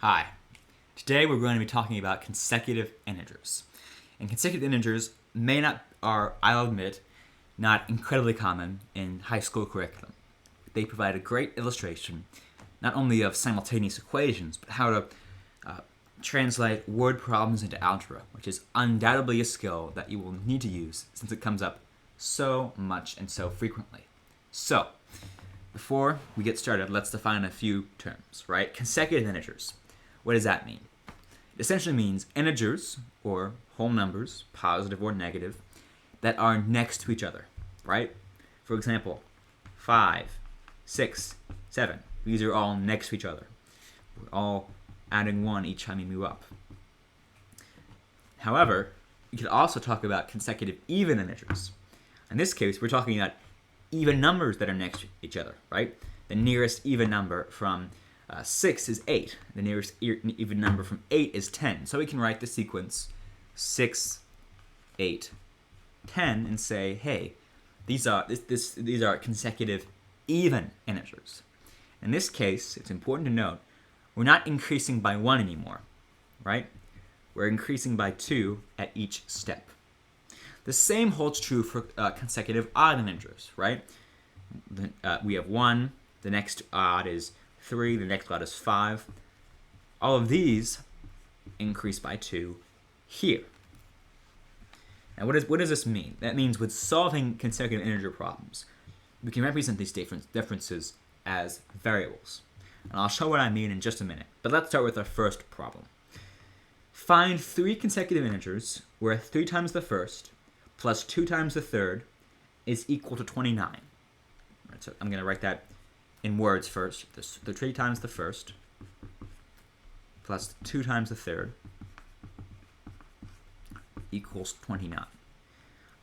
Hi. Today we're going to be talking about consecutive integers. And consecutive integers I'll admit, not incredibly common in high school curriculum. They provide a great illustration not only of simultaneous equations, but how to translate word problems into algebra, which is undoubtedly a skill that you will need to use since it comes up so much and so frequently. So, before we get started, let's define a few terms, right? Consecutive integers. What does that mean? It essentially means integers, or whole numbers, positive or negative, that are next to each other, right? For example, 5, 6, 7. These are all next to each other. We're all adding 1 each time you move up. However, you could also talk about consecutive even integers. In this case, we're talking about even numbers that are next to each other, right? The nearest even number from 6 is 8. The nearest even number from 8 is 10. So we can write the sequence 6, 8, 10 and say, hey, these are consecutive even integers. In this case, it's important to note, we're not increasing by 1 anymore, right? We're increasing by 2 at each step. The same holds true for consecutive odd integers, right? We have 1, the next odd is 3, the next odd is 5. All of these increase by 2 here. Now, what does this mean? That means with solving consecutive integer problems, we can represent these differences as variables. And I'll show what I mean in just a minute. But let's start with our first problem. Find 3 consecutive integers where 3 times the first plus 2 times the third is equal to 29. Right, so I'm going to write that in words first. The 3 times the first plus 2 times the third equals 29.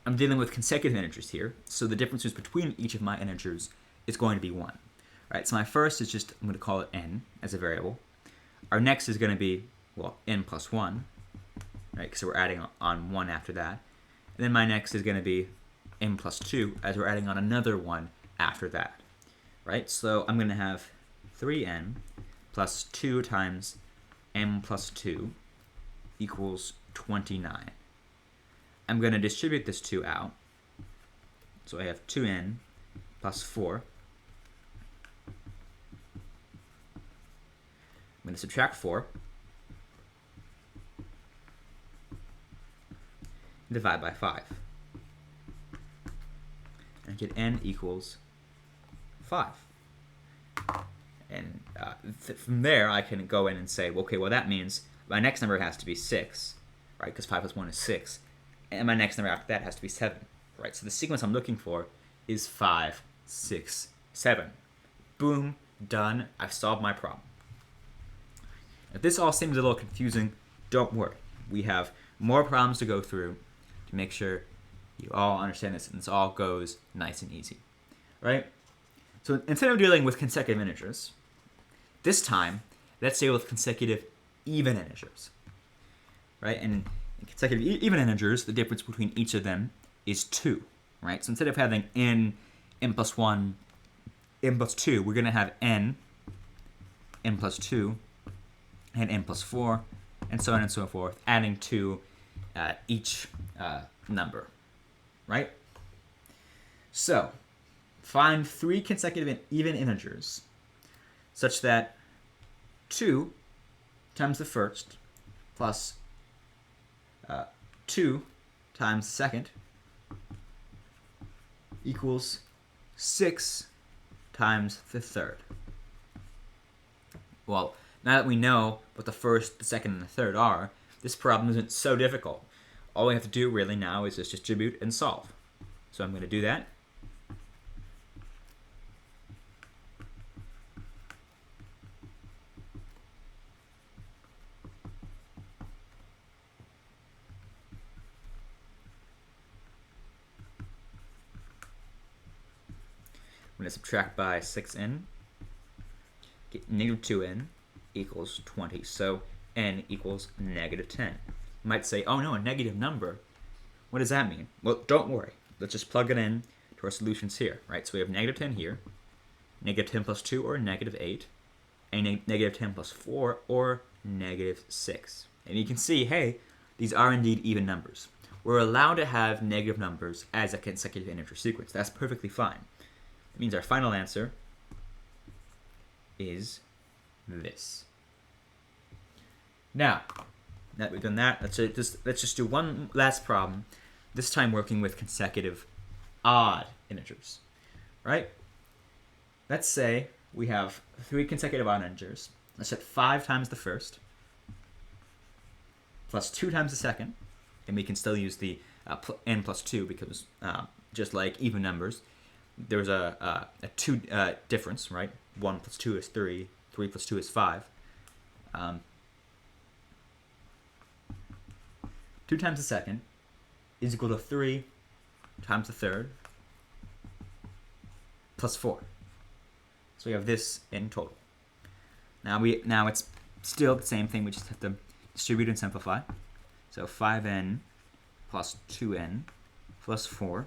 I'm dealing with consecutive integers here, so the differences between each of my integers is going to be 1. Right, so my first is just, I'm going to call it n as a variable. Our next is going to be, well, n plus 1, right, so we're adding on 1 after that. And then my next is going to be n plus 2, as we're adding on another 1 after that. Right, so I'm going to have 3n plus 2 times n plus 2 equals 29. I'm going to distribute this 2 out. So I have 2n plus 4. I'm going to subtract 4. Divide by 5. And get n equals 5. And from there, I can go in and say, okay, well, that means my next number has to be 6, right? Because 5 plus 1 is 6. And my next number after that has to be 7, right? So the sequence I'm looking for is 5, 6, 7. Boom, done. I've solved my problem. If this all seems a little confusing, don't worry. We have more problems to go through to make sure you all understand this and this all goes nice and easy, right? So instead of dealing with consecutive integers, this time, let's deal with consecutive even integers, right? And in consecutive even integers, the difference between each of them is 2, right? So instead of having n plus 1, n plus 2, we're going to have n plus 2, and n plus 4, and so on and so forth, adding to each number, right? So, find 3 consecutive even integers such that 2 times the first plus 2 times the second equals 6 times the third. Well, now that we know what the first, the second, and the third are, this problem isn't so difficult. All we have to do really now is just distribute and solve. So I'm going to do that. I'm going to subtract by 6n, get negative 2n equals 20. So n equals negative 10. You might say, oh no, a negative number. What does that mean? Well, don't worry. Let's just plug it in to our solutions here, right? So we have negative 10 here, negative 10 plus 2, or negative 8, and negative 10 plus 4, or negative 6. And you can see, hey, these are indeed even numbers. We're allowed to have negative numbers as a consecutive integer sequence. That's perfectly fine. It means our final answer is this. Now that we've done that, let's just do one last problem, this time working with consecutive odd integers, right? Let's say we have 3 consecutive odd integers. Let's set 5 times the first, plus 2 times the second, and we can still use the n plus 2 because just like even numbers, there's a 2 difference, right? 1 plus 2 is 3, 3 plus 2 is 5. 2 times the second is equal to 3 times the third plus 4. So we have this in total. Now it's still the same thing. We just have to distribute and simplify. So 5n plus 2n plus 4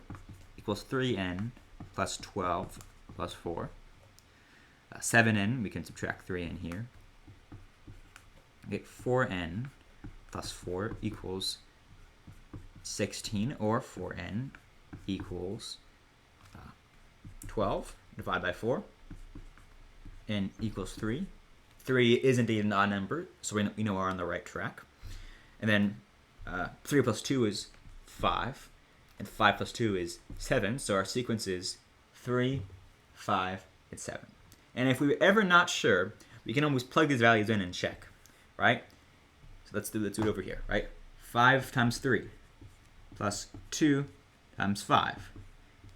equals 3n plus 12 plus 4. 7n, we can subtract 3n here. We get 4n plus 4 equals 16, or 4n equals 12. Divide by 4. N equals 3. 3 is indeed an odd number, so we know we're on the right track. And then 3 plus 2 is 5, and 5 plus 2 is 7, so our sequence is 3, 5, and 7. And if we were ever not sure, we can always plug these values in and check, right? So let's do it over here, right? 5 times 3 plus 2 times 5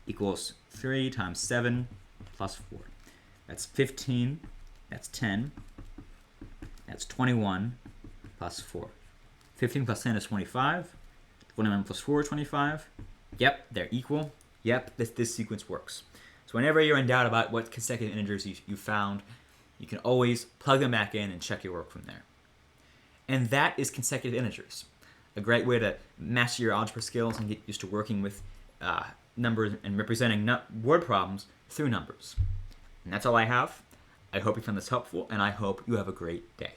equals 3 times 7 plus 4. That's 15, that's 10, that's 21 plus 4. 15 plus 10 is 25, 21 plus 4 is 25. Yep, they're equal. Yep, this sequence works. So whenever you're in doubt about what consecutive integers you found, you can always plug them back in and check your work from there. And that is consecutive integers. A great way to master your algebra skills and get used to working with numbers and representing word problems through numbers. And that's all I have. I hope you found this helpful, and I hope you have a great day.